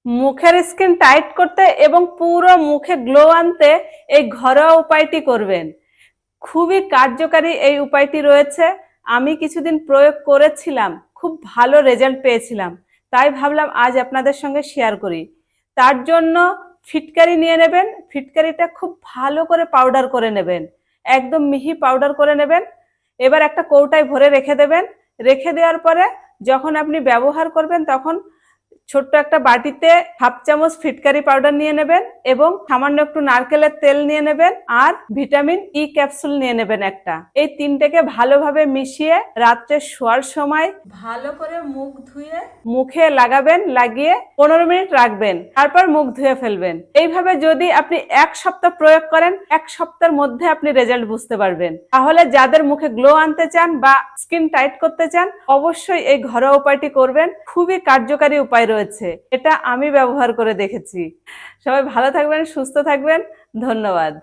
মুখের skin tight করতে এবং পুরো মুখে গ্লো আনতে এই ঘরোয়া উপায়টি করবেন। খুবই কার্যকারী এই উপায়টি রয়েছে। আমি কিছুদিন প্রয়োগ করেছিলাম, খুব ভালো রেজাল্ট পেয়েছিলাম, তাই ভাবলাম আজ আপনাদের সঙ্গে শেয়ার করি। তার জন্য ফিটকারি নিয়ে নেবেন। ফিটকারিটা খুব ভালো করে পাউডার করে নেবেন, একদম মিহি পাউডার করে নেবেন। এবার একটা কৌটায় ভরে রেখে দেবেন। রেখে দেওয়ার পরে যখন আপনি ব্যবহার করবেন তখন ছোট্ট একটা বাটিতে হাফ চামচ ফিটকারি পাউডার নিয়ে নেবেন এবং সামান্য একটু নারকেলের তেল নিয়ে নেবেন আর ভিটামিন ই ক্যাপসুল নিয়ে নেবেন একটা। এই তিনটেকে ভালোভাবে মিশিয়ে রাত্রে শোয়ার সময় ভালো করে মুখ ধুয়ে মুখে লাগাবেন, লাগিয়ে 15 মিনিট রাখবেন, তারপর মুখ ধুয়ে ফেলবেন। এইভাবে যদি আপনি 1 সপ্তাহ প্রয়োগ করেন, 1 সপ্তাহের মধ্যে আপনি রেজাল্ট বুঝতে পারবেন। তাহলে যাদের মুখে গ্লো আনতে চান বা স্কিন টাইট করতে চান, অবশ্যই এই ঘরোয়া উপায়টি করবেন। খুবই কার্যকারী উপায় রয়েছে, এটা আমি ব্যবহার করে দেখেছি। সবাই ভালো থাকবেন, সুস্থ থাকবেন। ধন্যবাদ।